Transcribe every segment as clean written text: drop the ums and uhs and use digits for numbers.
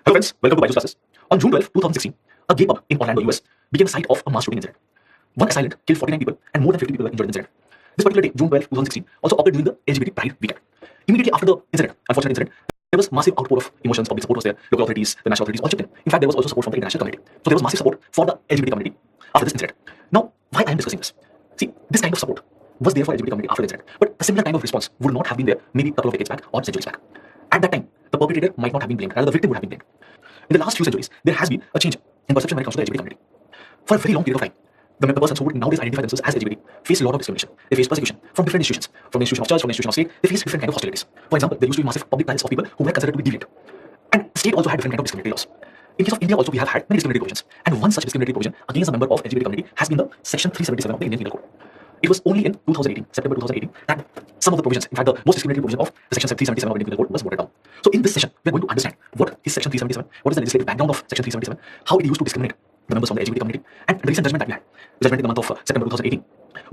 Hello friends, welcome to Byju's classes. On June 12, 2016, a gay pub in Orlando, US became the site of a mass shooting incident. One assailant killed 49 people and more than 50 people were injured in the incident. This particular day, June 12, 2016, also occurred during the LGBT Pride weekend. Immediately after the unfortunate incident, there was massive outpour of emotions, public support was there, local authorities, the national authorities all chipped in. In fact, there was also support from the international community. So there was massive support for the LGBT community after this incident. Now, why I am discussing this? See, this kind of support was there for LGBT community after the incident, but a similar kind of response would not have been there maybe a couple of decades back or centuries back. At that time, the perpetrator might not have been blamed, rather the victim would have been blamed. In the last few centuries, there has been a change in perception when it comes to the LGBT community. For a very long period of time, the persons who would nowadays identify themselves as LGBT face a lot of discrimination. They face persecution from different institutions, from the institution of church, from the institution of state. They face different kind of hostilities. For example, there used to be massive public trials of people who were considered to be deviant. And the state also had different kind of discriminatory laws. In case of India also, we have had many discriminatory provisions. And one such discriminatory provision against a member of LGBT community has been the Section 377 of the Indian Penal Code. It was only in 2018, September 2018, that some of the provisions, in fact, the most discriminatory provision of the Section 377 of the Indian Penal Code was voted down. So in this session, we are going to understand what is Section 377, what is the legislative background of Section 377, how it used to discriminate the members from the LGBT community, and the recent judgment that we had, the judgment in the month of September 2018.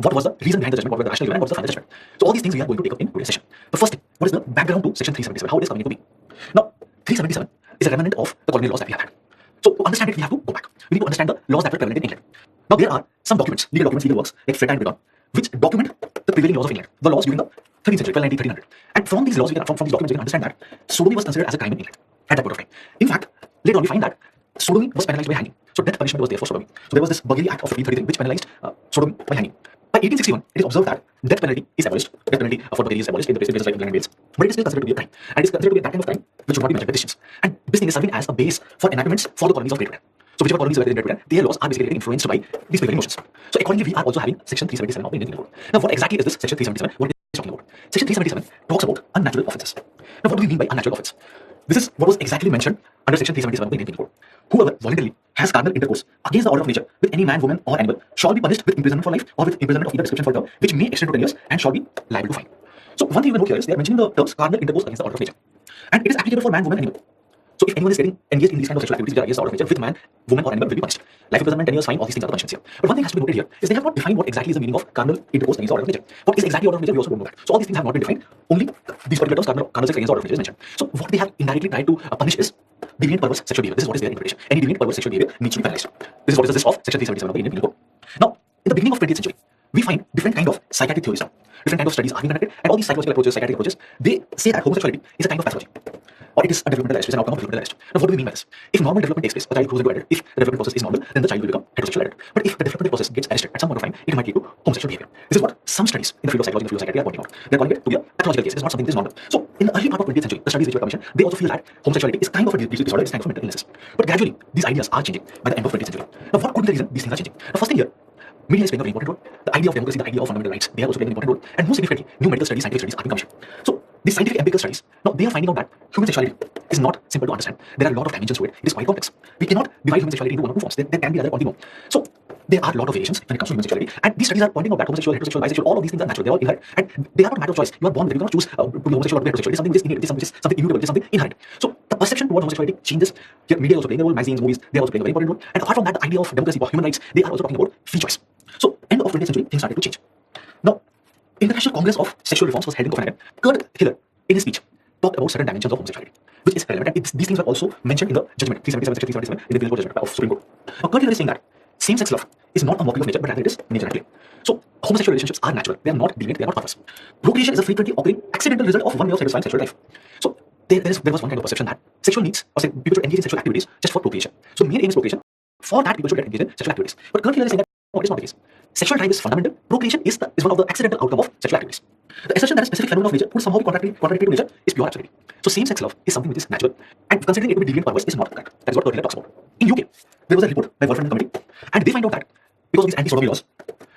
What was the reason behind the judgment, what were the rationale given, and what was the final judgment. So all these things we are going to take up in today's session. The first thing, what is the background to Section 377, how it is coming into being. Now, 377 is a remnant of the colonial laws that we have had. So to understand it, we have to go back. We need to understand the laws that were prevalent in England. Now there are some documents, legal works like Fred and Brigham, which document the prevailing laws of England, the laws during the 13th century, 1290, 1300. And from these laws, from these documents, we can understand that sodomy was considered as a crime in England at that point of time. In fact, later on we find that sodomy was penalized by hanging. So death punishment was there for sodomy. So there was this Burglary Act of 1533 which penalized sodomy by hanging. By 1861, it is observed that death penalty is abolished. Death penalty for burglary is abolished in the places like England and Wales. But it is still considered to be a crime. And it is considered to be that kind of crime which should not be measured by distance. And this thing is serving as a base for enactments for the colonies of Great Britain. So whichever colonies were there in Great Britain, their laws are basically getting influenced by these prevailing notions. So accordingly, we are also having Section 377 of the Indian Penal Code. Now, what exactly is this Section 377? What it is talking about? Section 377 talks about unnatural offences. Now, what do we mean by unnatural offence? This is what was exactly mentioned under Section 377 of the Indian Penal Code. Whoever voluntarily has carnal intercourse against the order of nature with any man, woman, or animal shall be punished with imprisonment for life or with imprisonment of either description for a term which may extend to 10 years and shall be liable to fine. So one thing you can note here is they are mentioning the terms carnal intercourse against the order of nature, and it is applicable for man, woman, animal. So if anyone is getting engaged in these kind of sexual activities which are against the order of nature with man, woman, or animal, will be punished. Life imprisonment, 10 years fine, all these things are the punishments here. But one thing has to be noted here is they have not defined what exactly is the meaning of carnal intercourse against the order of nature. What is exactly order of nature? We also don't know that. So all these things have not been defined. Only these particular terms, carnal sex against the order of nature, is mentioned. So what they have indirectly tried to punish is deviant perverse sexual behavior. This is what is their interpretation. Any deviant perverse sexual behavior needs to be penalized. This is what is the gist of Section 377 of the Indian Penal Code. Now, in the beginning of 20th century, we find different kind of psychiatric theories now. Different kind of studies are being conducted, and all these psychological approaches, psychiatric approaches, they say that homosexuality is a kind of pathology, or it is a developmental arrest, it's an outcome of developmental arrest. Now, what do we mean by this? If normal development takes place, a child grows into adult. If the development process is normal, then the child will become heterosexual adult. But if the developmental process gets arrested at some point of time, it might lead to homosexual behavior. This is what some studies in the field of psychology, in the field of psychiatry are pointing out. They're calling it to be a pathological case. It is not something that is normal. So, in the early part of 20th century, the studies which were commissioned, they also feel that homosexuality is kind of a disorder, it's kind of a mental illness. But gradually, these ideas are changing by the end of 20th century. Now, what could be the reason these things are changing? The first thing here, media is playing a very important role. The idea of democracy, the idea of fundamental rights, they are also playing an important role. And most significantly, new medical studies, scientific studies are being commissioned. So, these scientific empirical studies, now they are finding out that human sexuality is not simple to understand. There are a lot of dimensions to it. It is quite complex. We cannot divide human sexuality into one or two forms. There can be other continuum. So, there are a lot of variations when it comes to human sexuality. And these studies are pointing out that homosexual, heterosexual, bisexual, all of these things are natural. They are all inherent. And they are not a matter of choice. You are born with it. You cannot choose to be homosexual or to be heterosexual. It is something which is innate. It is something immutable. It is something inherent. So, the perception towards homosexuality changes. Here, media is also playing a role. Magazines, movies, they are also playing a very important role. And apart from that, the idea of democracy, or human rights, they are also talking about free choice. So, end of 20th century, things started to change. Now, International Congress of Sexual Reforms was held in Copenhagen. Kurt Hiller, in his speech, talked about certain dimensions of homosexuality, which is relevant. And these things were also mentioned in the judgment, 377, Section 377, in the Penal Code judgment of Supreme Court. Now, Kurt Hiller is saying that same-sex love is not a mockery of nature, but rather it is nature at play. So, homosexual relationships are natural. They are not deviant. They are not perverse. Procreation is a frequently occurring accidental result of one way of satisfying sexual life. So, there was one kind of perception that sexual needs, or people should engage in sexual activities just for procreation. So, main aim is procreation. For that, people should get engaged in sexual activities. But Kurt Hiller is saying that no, it is not the case. Sexual drive is fundamental. Procreation is one of the accidental outcome of sexual activities. The assertion that a specific phenomenon of nature would somehow be contradictory to nature is pure absurdity. So same-sex love is something which is natural, and considering it to be deviant perverse is not correct. That is what Kurt Hiller talks about. In UK, there was a report by Wolfram Committee, and they find out that because of these anti-sodomy laws,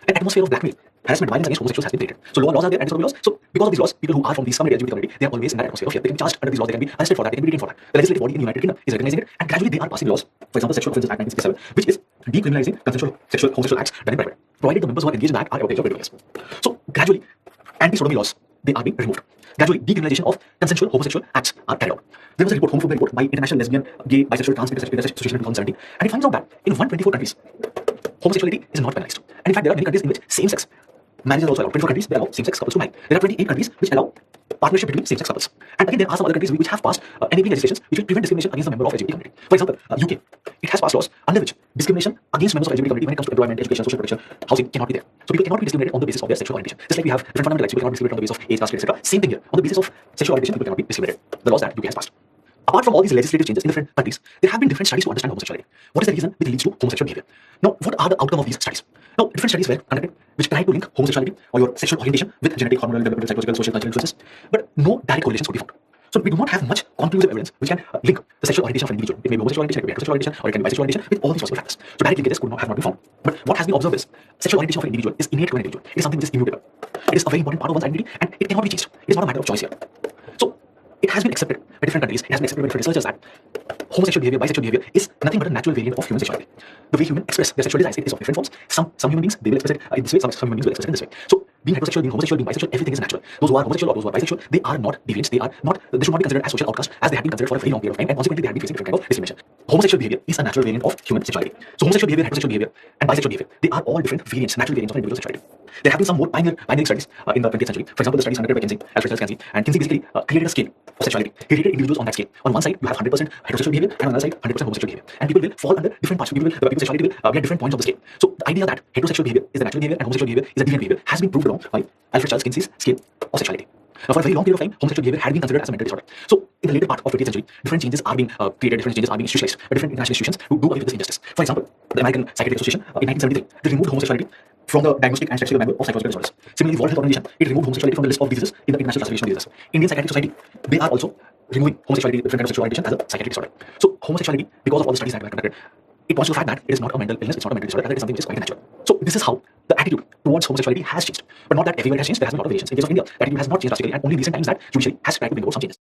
an atmosphere of blackmail, harassment, violence against homosexuals has been created. So laws are there, anti-sodomy laws. So because of these laws, people who are from these community, LGBT community, they are always in that atmosphere of fear. They can be charged under these laws. They can be arrested for that. They can be detained for that. The legislative body in the United Kingdom is recognizing it, and gradually they are passing laws. For example, Sexual Offences Act 1967, which is decriminalizing consensual homosexual acts done in private, provided the members who are engaged in that are of age of 21 years. So gradually, anti-sodomy laws, they are being removed. Gradually, decriminalization of consensual homosexual acts are carried out. There was a report, homophobia report, by International Lesbian, Gay, Bisexual, Trans Association in 2017, and it finds out that in 124 countries, homosexuality is not penalized. And in fact, there are many countries in which same-sex marriage is also allowed. 24 countries, they allow same-sex couples to marry. There are 28 countries which allow partnership between same-sex couples. And again, there are some other countries which have passed enabling legislations which will prevent discrimination against a member of LGBT community. For example, UK, it has passed laws under which discrimination against members of LGBT community when it comes to employment, education, social protection, housing cannot be there. So people cannot be discriminated on the basis of their sexual orientation. Just like we have different fundamental rights, people cannot be discriminated on the basis of age, caste, etc. Same thing here. On the basis of sexual orientation, people cannot be discriminated. The laws that UK has passed. Apart from all these legislative changes in different countries, there have been different studies to understand homosexuality. What is the reason which leads to homosexual behavior? Now, what are the outcome of these studies? Now, different studies were conducted which tried to link homosexuality or your sexual orientation with genetic, hormonal, developmental, psychological, social, cultural influences, but no direct correlations could be found. So we do not have much conclusive evidence which can link the sexual orientation of an individual. It may be homosexual orientation, it may be heterosexual orientation, or it can be bisexual orientation with all these possible factors. So direct linkages could not have not been found. But what has been observed is sexual orientation of an individual is innate to an individual. It is something which is immutable. It is a very important part of one's identity and it cannot be changed. It is not a matter of choice here. So it has been accepted by different countries, it has been accepted by different researchers that homosexual behavior, bisexual behavior is nothing but a natural variant of human sexuality. The way humans express their sexual desires, it is of different forms. Some human beings, they will express it in this way, some human beings will express it in this way. So being heterosexual, being homosexual, being bisexual, everything is natural. Those who are homosexual or those who are bisexual, they are not deviants, they should not be considered as social outcasts as they have been considered for a very long period of time, and consequently they have been facing different kind of discrimination. Homosexual behavior is a natural variant of human sexuality. So homosexual behavior, heterosexual behavior, and bisexual behavior, they are all different variants, natural variants of an individual sexuality. There have been some more pioneering studies in the 20th century. For example, the studies conducted by Kinsey, Alfred Kinsey, and Kinsey basically created a scale of sexuality. He rated individuals on that scale. On one side, you have 100% heterosexual behavior, and on the other side, 100% homosexual behavior. And people will fall under different parts. People's sexuality will be at different points of the scale. So the idea that heterosexual behavior is the natural behavior and homosexual behavior is a deviant behavior has been proved wrong by Alfred Charles Kinsey's scale of sexuality. Now, for a very long period of time, homosexual behavior had been considered as a mental disorder. So, in the later part of 20th century, different changes are being created, different changes are being institutionalized by different international institutions to do away with this injustice. For example, the American Psychiatric Association in 1973, they removed homosexuality from the diagnostic and statistical manual of psychological disorders. Similarly, World Health Organization, it removed homosexuality from the list of diseases in the International Classification of Diseases. Indian Psychiatric Society, they are also removing homosexuality, different kind of sexual orientation as a psychiatric disorder. So, homosexuality, because of all the studies that were conducted, it points to the fact that it is not a mental illness, it's not a mental disorder, rather it is something which is quite natural. So this is how the attitude towards homosexuality has changed. But not that everywhere it has changed, there has been a lot of variations. In case of India, the attitude has not changed drastically, and only in recent times that judiciary has tried to bring about some changes.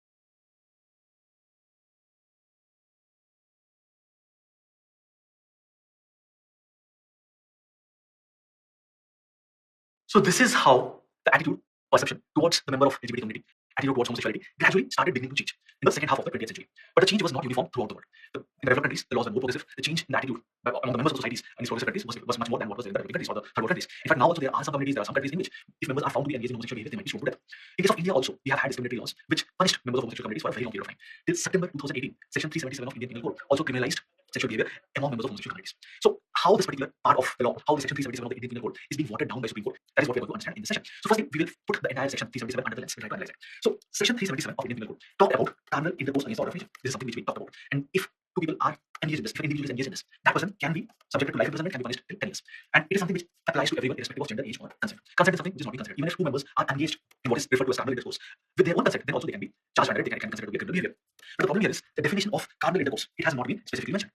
So this is how the attitude, perception towards the member of LGBT community, attitude towards homosexuality gradually started beginning to change in the second half of the 20th century. But the change was not uniform throughout the world. In the developed countries, the laws were more progressive. The change in the attitude among the members of societies in these progressive countries was much more than what was in the developing countries or the third world countries. In fact, now also there are some communities, there are some countries in which if members are found to be engaged in homosexual behavior, they might be stoned to death. In case of India also, we have had discriminatory laws which punished members of homosexual communities for a very long period of time. Till September 2018, Section 377 of Indian Penal Code also criminalized sexual behavior among members of homosexual communities. So how this particular part of the law, how the Section 377 of the Indian Penal Code is being watered down by Supreme Court, that is what we are going to understand in this session. So firstly, we will put the entire Section 377 under the lens. We'll try to analyze it. So Section 377 of Indian Penal Code talked about carnal intercourse against the order of nature. This is something which we talked about. And if two people are engaged in this, if an individual is engaged in this, that person can be subjected to life imprisonment, can be punished till 10 years. And it is something which applies to everyone irrespective of gender, age, or consent. Consent is something which is not being considered. Even if two members are engaged in what is referred to as carnal intercourse with their own consent, then also they can be charged under it, they can be considered to be a criminal behavior. But the problem here is the definition of carnal intercourse. It has not been specifically mentioned.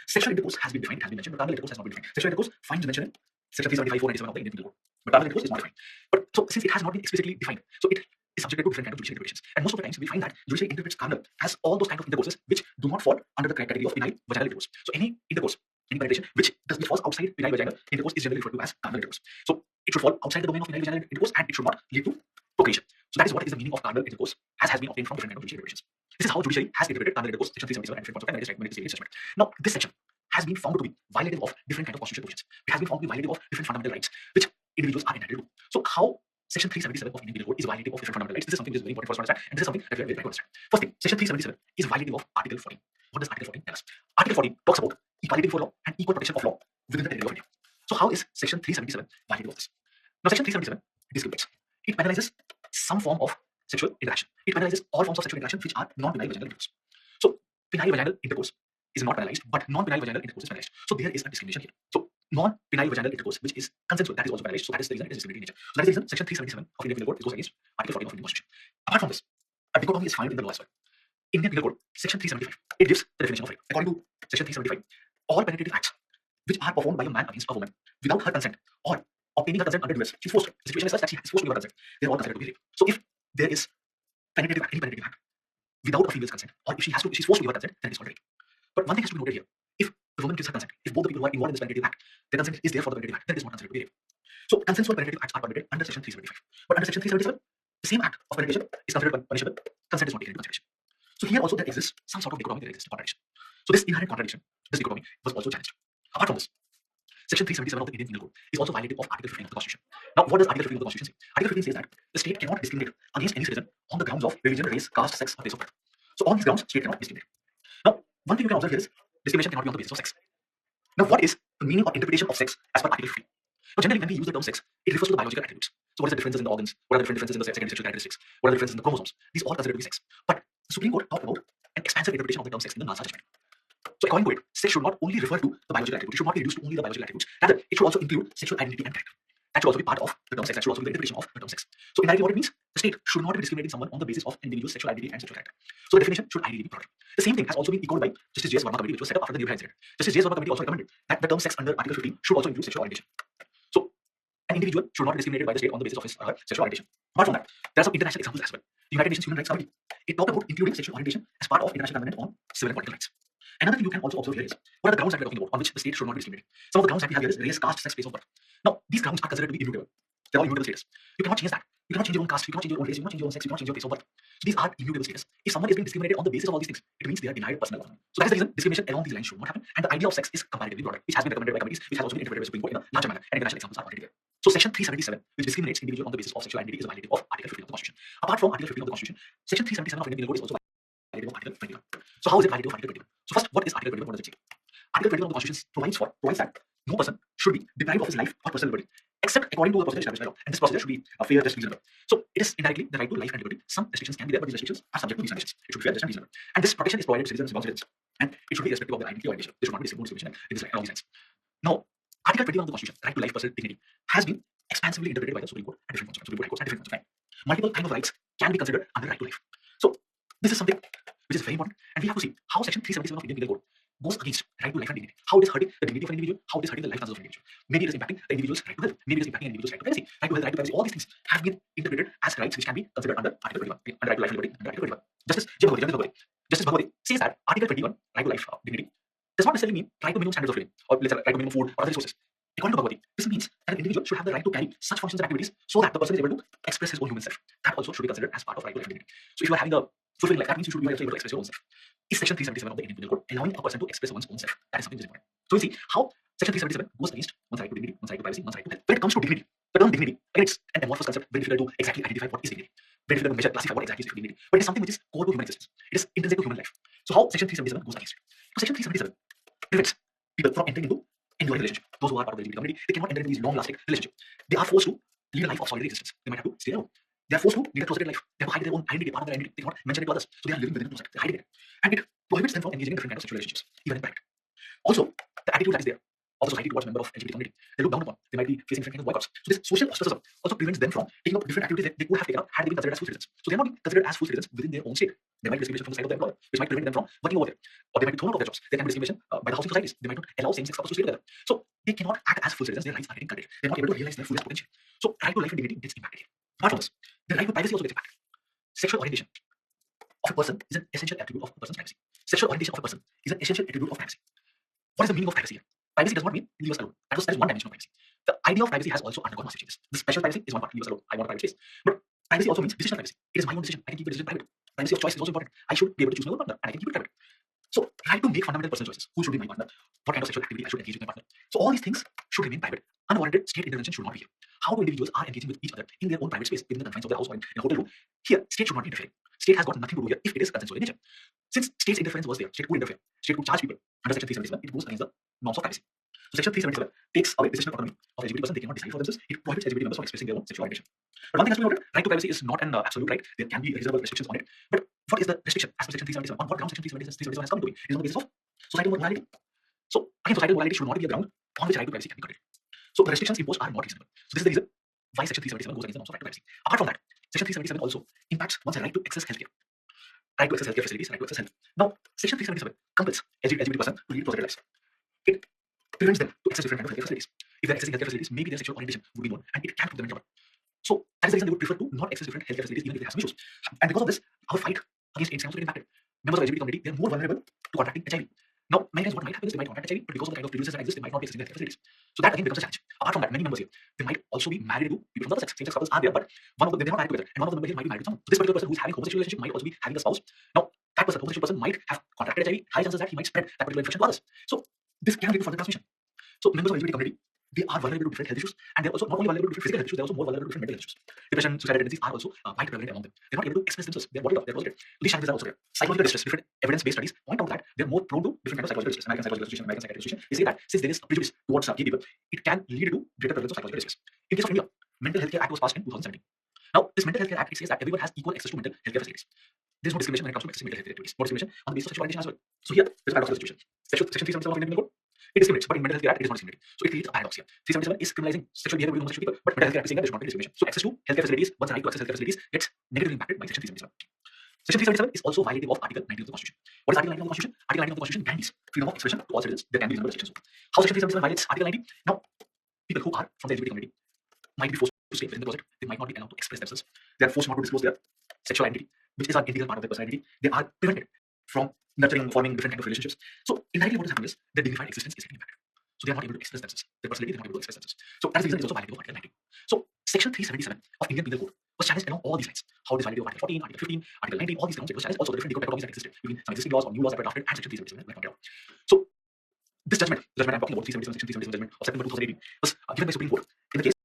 Sexual intercourse has been defined, it has been mentioned, but carnal intercourse has not been defined. Sexual intercourse finds mention in Section 375, 497 of the Indian Penal Code. But carnal intercourse is not defined. But so since it has not been explicitly defined, so it is subjected to different kind of judicial interpretations. And most of the times we find that judiciary interprets carnal as all those kind of intercourses which do not fall under the category of penile vaginal intercourse. So any intercourse, any penetration which falls outside penile vaginal intercourse is generally referred to as carnal intercourse. So it should fall outside the domain of penile vaginal intercourse and it should not lead to procreation. So that is what is the meaning of carnal intercourse as has been obtained from different kind of judicial interpretations. This is how judiciary has interpreted carnal intercourse, Section 377 and different points of time when it is taken judgment. Now this section has been found to be violative of different kind of constitutional provisions. It has been found to be violative of different fundamental rights which individuals are entitled to. So how Section 377 of Indian Penal Code is violative of different fundamental rights. This is something which is very important for us to understand, and this is something that we are very trying to understand. First thing, Section 377 is violative of Article 14. What does Article 14 tell us? Article 14 talks about equality before law and equal protection of law within the territory of India. So how is Section 377 violative of this? Now Section 377 discriminates. It penalizes some form of sexual interaction. It penalizes all forms of sexual interaction which are non-penile vaginal intercourse. So penile vaginal intercourse is not penalized, but non-penile vaginal intercourse is penalized. So there is a discrimination here. So non-penile vaginal intercourse, which is consensual, that is also penalized. So that is the reason it is discriminatory in nature. So that is the reason Section 377 of Indian Penal Code goes against Article 14 of Indian Constitution. Apart from this, a dichotomy is found in the law as well. Indian Penal Code, Section 375, it gives the definition of rape. According to Section 375, all penetrative acts which are performed by a man against a woman without her consent or obtaining her consent under duress, she's forced to. The situation is such that she is forced to give her consent. They are all considered to be rape. So if there is penetrative act, any penetrative act without a female's consent, or if she's forced to give her consent, then it is called rape. But one thing has to be noted here: if the woman gives her consent, if both the people who are involved in this penetrative act, their consent is there for the penetrative act, then it is not considered to be rape. So consensual penetrative acts are permitted under Section 375. But under Section 377, the same act of penetration is considered punishable. Consent is not taken into consideration. So here also there exists some sort of dichotomy, there exists a contradiction. So this inherent contradiction, this dichotomy was also challenged. Apart from this, Section 377 of the Indian Penal Code is also violative of Article 15 of the Constitution. Now, what does Article 15 of the Constitution say? Article 15 says that the state cannot discriminate against any citizen on the grounds of religion, race, caste, sex, or place of birth. So, on these grounds, state cannot discriminate. Now, one thing you can observe here is discrimination cannot be on the basis of sex. Now, what is the meaning or interpretation of sex as per Article 15? Now, generally, when we use the term sex, it refers to the biological attributes. So, what is the differences in the organs? What are the different differences in the secondary sexual characteristics? What are the differences in the chromosomes? These all considered to be sex. But the Supreme Court talked about an expansive interpretation of the term sex in the Nalsa judgment. So, according to it, sex should not only refer to the biological attributes. It should not be reduced to only the biological attributes. Rather, it should also include sexual identity and character. That should also be part of the term sex. That should also be the interpretation of the term sex. So, indirectly, what it means, the state should not be discriminating someone on the basis of an individual's sexual identity and sexual character. So, the definition should ideally be broader. The same thing has also been echoed by Justice J.S. Verma Committee, which was set up after the New Incident. Justice J.S. Verma Committee also recommended that the term sex under Article 15 should also include sexual orientation. So, an individual should not be discriminated by the state on the basis of his or her sexual orientation. Apart from that, there are some international examples as well. The United Nations Human Rights Committee, it talked about including sexual orientation as part of International Covenant on Civil and Political Rights. Another thing you can also observe here is what are the grounds that we're talking about on which the state should not be discriminated. Some of the grounds that we have here is race, caste, sex, place of birth. Now, these grounds are considered to be immutable. They're all immutable status. You cannot change that. You cannot change your own caste, you cannot change your own race, you cannot change your own sex, you cannot change your place of birth. So these are immutable status. If someone is being discriminated on the basis of all these things, it means they are denied personal autonomy. So that is the reason discrimination along these lines should not happen. And the idea of sex is comparatively broader, which has been recommended by committees, which has also been interpreted by Supreme Court in a larger manner. And international examples are already there. So section 377, which discriminates individual on the basis of sexual identity, is a violative of Article 15 of the Constitution. Apart from Article 15 of the Constitution, section 377 of Indian Penal Code is also violative of Article 21. So how is it violative of Article 21? So first, what is Article 21? What does it say? Article 21 of the Constitution provides that no person should be deprived of his life or personal liberty, except according to the procedure established by law. And this procedure should be fair, just, reasonable. So it is indirectly the right to life and liberty. Some restrictions can be there, but these restrictions are subject to these conditions. It should be fair, just, and reasonable. And this protection is provided to citizens and non-citizens. And it should be irrespective of their identity or identity. There should not be discrimination in this along these lines. Now, Article 21 of the Constitution, right to life, personal dignity, has been expansively interpreted by the Supreme Court at different points. Supreme Court at different points of time. Multiple kinds of rights can be considered under right to life. So this is something which is very important, and we have to see how Section 377 of Indian Penal Code goes against right to life and dignity. How it is hurting the dignity of an individual, how it is hurting the life chances of an individual. Maybe it is impacting the individual's right to health, maybe it is impacting an individual's right to privacy. Right to health, right to privacy, all these things have been interpreted as rights which can be considered under Article 21, under right to life and liberty, under Article 21. Justice Bhagwati says that Article 21, right to life, dignity, does not necessarily mean right to minimum standards of living, or let's say right to minimum food or other resources. According to Bhagwati, this means that an individual should have the right to carry such functions and activities so that the person is able to express his own human self. That also should be considered as part of right to life and dignity. So if you are having a fulfilling life, that means you should be able to express your own self. Is Section 377 of the Indian Penal Code allowing a person to express one's own self? That is something which is important. So we see how Section 377 goes against one's right to dignity, one's right to privacy, one's right to health. When it comes to dignity, the term dignity, again, it's an amorphous concept, very difficult to exactly identify what is dignity, very difficult to measure, classify what exactly is dignity. But it is something which is core to human existence. It is intrinsic to human life. So how Section 377 goes against it? So Section 377 prevents people from entering into enduring relationship. Those who are part of the LGBT community, they cannot enter into these long-lasting relationships. They are forced to lead a life of solitary existence. They might have to stay alone. They are forced to lead a closeted life. They have to hide their own identity, part of their identity. They cannot mention it to others. So they are living within a closet. They're hiding it. And it prohibits them from engaging in different kinds of sexual relationships, even in private. Also, the attitude that is there of the society towards members of LGBT community, they look down upon. They might be facing different kinds of boycotts. So this social ostracism also prevents them from taking up different activities that they could have taken up had they been considered as full citizens. So they are not being considered as full citizens within their own state. There might be discrimination from the side of the employer, which might prevent them from working over there. Or they might be thrown out of their jobs. There can be discrimination by the housing societies. They might not allow same-sex couples to stay together. So they cannot act as full citizens. Their rights are getting cut. They're not able to realize their fullest potential. So right to life and dignity gets impacted here. Apart from this, the right to privacy also gets impacted. Sexual orientation of a person is an essential attribute of a person's privacy. Sexual orientation of a person is an essential attribute of privacy. What is the meaning of privacy here? Privacy does not mean leave us alone. That is one dimension of privacy. The idea of privacy has also undergone massive changes. The special privacy is one part, leave us alone. I want a private space. But privacy also means decisional privacy. It is my own decision. I can keep the decision private. Privacy of choice is also important. I should be able to choose my own partner and I can keep it private. So, right to make fundamental personal choices. Who should be my partner? What kind of sexual activity I should engage with my partner? So, all these things should remain private. Unwarranted state intervention should not be here. How do individuals are engaging with each other in their own private space, within the confines of their house or in a hotel room? Here, state should not be interfering. State has got nothing to do here if it is consensual in nature. Since state's interference was there, state could interfere. State could charge people under Section 377. It goes against the norms of privacy. So Section 377 takes away decisional autonomy of LGBT person. They cannot decide for themselves. It prohibits LGBT members from expressing their own sexual orientation. But one thing has to be noted, right to privacy is not an absolute right. There can be reasonable restrictions on it. But what is the restriction as per Section 377? On what ground Section 377 has come to be? It is on the basis of societal morality. So again, societal morality should not be a ground on which right to privacy can be granted. So the restrictions imposed are not reasonable. So this is the reason why Section 377 goes against the norms of right to privacy. Apart from that, Section 377 also impacts one's right to access healthcare. Right to access healthcare facilities, right to access health. Now, Section 377 compels LGBT person to lead closeted lives. It prevents them to access different kinds of healthcare facilities. If they're accessing healthcare facilities, maybe their sexual orientation would be known and it can put them in trouble. So that is the reason they would prefer to not access different healthcare facilities even if they have some issues. And because of this, our fight against AIDS can also get impacted. Members of the LGBT community, they are more vulnerable to contracting HIV. Now, many times what might happen is they might contract HIV, but because of the kind of prejudices that exist, they might not be accessing healthcare facilities. So that again becomes a challenge. Apart from that, many members here, they might also be married to people from the other sex. Same-sex couples are there, but one of them, they're not married together. And one of the members here might be married to someone. So this particular person who's having a homosexual relationship might also be having a spouse. Now, that person, homosexual person, might have contracted HIV. High chances that he might spread that particular infection to others. So this can lead to further transmission. So members of LGBT community, they are vulnerable to different health issues, and they're also not only vulnerable to different physical health issues, they're also more vulnerable to different mental health issues. Depression, suicidal tendencies are also quite prevalent among them. They're not able to express themselves. They're bottled up. They're closeted. These challenges are also there. Psychological distress. Different evidence-based studies point out that they're more prone to different kinds of psychological distress. American Psychological Association, American Psychiatric Association, they say that since there is a prejudice towards gay people, it can lead to greater prevalence of psychological distress. In case of India, Mental Health Care Act was passed in 2017. Now, this Mental Health Care Act, it says that everyone has equal access to mental health care facilities. There's no discrimination when it comes to accessing mental health care activities. No discrimination on the basis of sexual orientation as well. So here, there's a paradoxical situation. Section 377 of Indian Penal Code, it discriminates, but in Mental Health Care Act, it is not discriminating. So it creates a paradox here. 377 is criminalizing sexual behavior with homosexual people, but Mental Health Care Act is saying that there's not discrimination. So access to healthcare facilities, one's right to access healthcare facilities, gets negatively impacted by Section 377. Section 377 is also violative of Article 19 of the Constitution. What is Article 19 of the Constitution? Article 19 of the Constitution guarantees freedom of expression to all citizens. There can be reasonable restrictions. How Section 377 violates Article 19? Now, people who are from the LGBT community might be forced to stay within the closet. They might not be allowed to express themselves. They are forced not to disclose their sexual identity, which is an integral part of their personality. They are prevented from nurturing, forming different kinds of relationships. So indirectly, what is happening is their dignified existence is getting impacted. So they are not able to express themselves. Their personality, they're not able to express themselves. So that is the reason it's also violative of Article 19. So Section 377 of Indian Penal Code was challenged along all these lines. How it is violative of Article 14, Article 15, Article 19, all these grounds. It was challenged also the different legal dichotomies that existed between some existing laws or new laws that were drafted and Section 377 were pointed out. So this judgment I'm talking about, 377 Section 377 judgment of September 2018, was given by Supreme Court in the case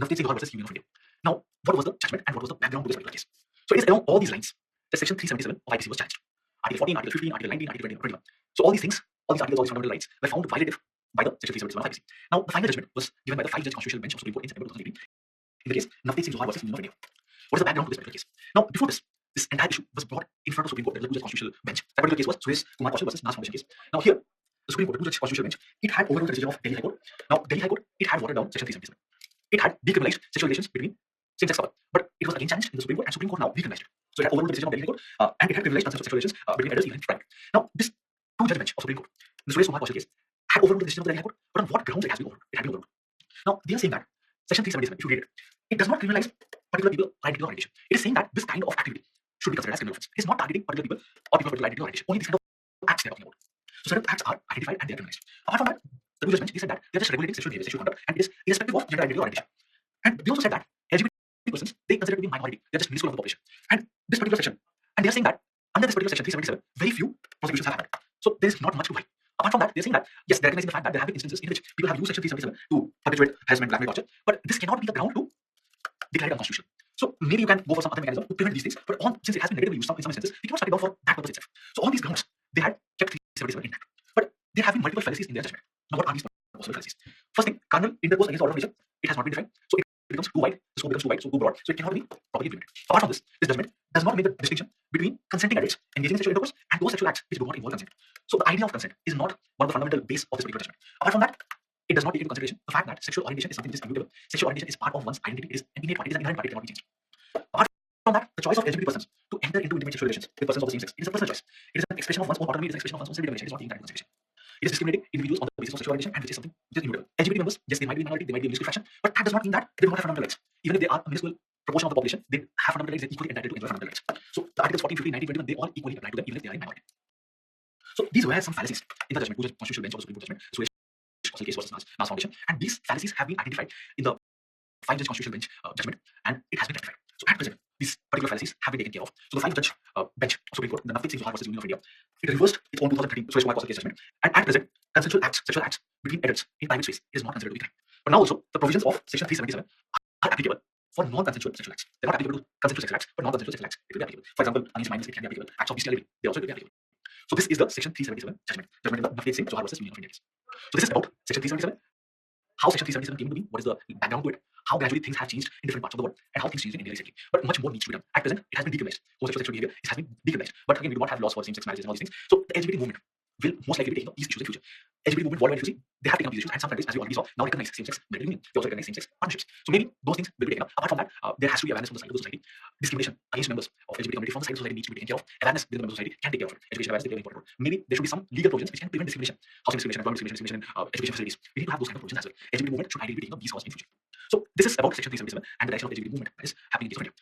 Navteej Singh Gohar versus Union of India. Now, what was the judgment and what was the background to this particular case? So it is along all these lines that Section 377 of IPC was challenged. Article 14, Article 15, Article 19, Article 20, 21. So all these things, all these articles, all these fundamental rights were found violative by the Section 377 of IPC. Now, the final judgment was given by the 5-judge Constitutional Bench of Supreme Court in September 2018 in the case Navteej Singh Gohar versus Union of India. What is the background to this particular case? Now, before this entire issue was brought in front of Supreme Court. There was a 2-judge Constitutional Bench. That particular case was Suresh Kumar Kaushal versus Nas Foundation case. Now here, the Supreme Court, the 2-judge Constitutional Bench, it had overruled the decision of Delhi High Court. Now, Delhi High Court, it had watered down Section 377. It had decriminalized sexual relations between same-sex couple, but it was again challenged in the Supreme Court, and Supreme Court now decriminalized it. So it had overruled the decision of Delhi High Court, and it had criminalized consensual sexual relations between adults, even private. Now, this 2-judge bench of Supreme Court, the Suresh Kumar Kaushal case, had overruled the decision of the Delhi High Court, but on what grounds it has been overruled? It had been overruled. Now, they are saying that Section 377, if you read it, it does not criminalize particular people or identity or orientation. It is saying that this kind of activity should be considered as criminal offense. It is not targeting particular people or people of particular identity or orientation. Only these kind of acts they are talking about. So certain acts are identified and they are criminalized. Apart from that, the 2-judge bench, they said that they are just regulating sexual behavior, sexual conduct, and it is irrespective of gender identity or orientation. And they also said that LGBT persons, they consider to be minority. They are just minuscule of the population. And this particular section, and they are saying that under this particular section 377, very few prosecutions have happened. So there is not much to fight. Apart from that, they are saying that yes, they are recognizing the fact that there have been instances in which people have used Section 377 to perpetuate harassment, blackmail, torture, but this cannot be the ground to declare it unconstitutional. So maybe you can go for some other mechanism to prevent these things, but since it has been negatively used in some instances, we cannot shut it down for that purpose itself. So on these grounds, they had kept 377 intact. But there have been multiple fallacies in their judgment. Now, what are these possible fallacies? First thing, carnal intercourse against the order of nature, it has not been defined, so it becomes too wide, the scope becomes too wide, so too broad, so it cannot be properly implemented. Apart from this judgment does not make the distinction between consenting adults engaging in sexual intercourse and those sexual acts which do not involve consent. So the idea of consent is not one of the fundamental base of this particular judgment. Apart from that, it does not take into consideration the fact that sexual orientation is something which is immutable. Sexual orientation is part of one's identity. It is an innate part. It is an inherent part. It cannot be changed. Apart from that, the choice of LGBT persons to enter into intimate sexual relations with persons of the same sex, it is a personal choice. It is an expression of one's own autonomy. It is an expression of one's own self-determination. It is not taken into consideration. It is discriminating individuals on the basis of sexual orientation, and which is something which is immutable. LGBT members, yes, they might be a minority, they might be a minuscule fraction, but that does not mean that they do not have fundamental rights. Even if they are a minuscule proportion of the population, they have fundamental rights. They're equally entitled to enjoy fundamental rights. So the articles 14, 15, 19, 21, they all equally apply to them, even if they are in minority. So these were some fallacies in the judgment, which is Constitutional Bench of the Supreme Court judgment, Suresh Kaushal case versus Nas Foundation, and these fallacies have been identified in the 5-judge Constitutional Bench judgment, and it has been rectified. So at present, these particular fallacies have been taken care of. So the 5-judge bench of Supreme Court, the Navteej Singh Gohar versus Union of India, it reversed its own 2013 Suresh Kumar Kaushal case judgment, and at present, consensual acts, sexual acts between adults in private space is not considered to be crime. But now also, the provisions of Section 377 are applicable for non-consensual sexual acts. They're not applicable to consensual sexual acts, but non-consensual sexual acts, it will be applicable. For example, against minors, it can be applicable. Acts of bestiality, they also will be applicable. So this is the Section 377 judgment in the Navteej Singh Gohar versus Union of India case. So this is about Section 377, how Section 377 came into being, what is the background to it, how gradually things have changed in different parts of the world, and how things changed in India recently. But much more needs to be done. At present, it has been decriminalized. Homosexual sexual behavior, it has been decriminalized. But again, we do not have laws for same-sex marriages and all these things. So the LGBT movement will most likely be taking up these issues in the future. LGBT movement worldwide, if you see, they have taken up these issues, and some countries, as we already saw, now recognize same-sex marital union. They also recognize same-sex partnerships. So maybe those things will be taken up. Apart from that, there has to be awareness from the side of the society. Discrimination against members of LGBT community from the side of the society needs to be taken care of. Awareness within the members of society can take care of it. Education awareness, they play an important role. Maybe there should be some legal provisions which can prevent discrimination. Housing discrimination, employment discrimination, education facilities. We need to have those kind of provisions as well. LGBT movement should ideally be taking up these causes in future. So this is about Section 377 and the direction of the LGBT movement that is happening in the case of India.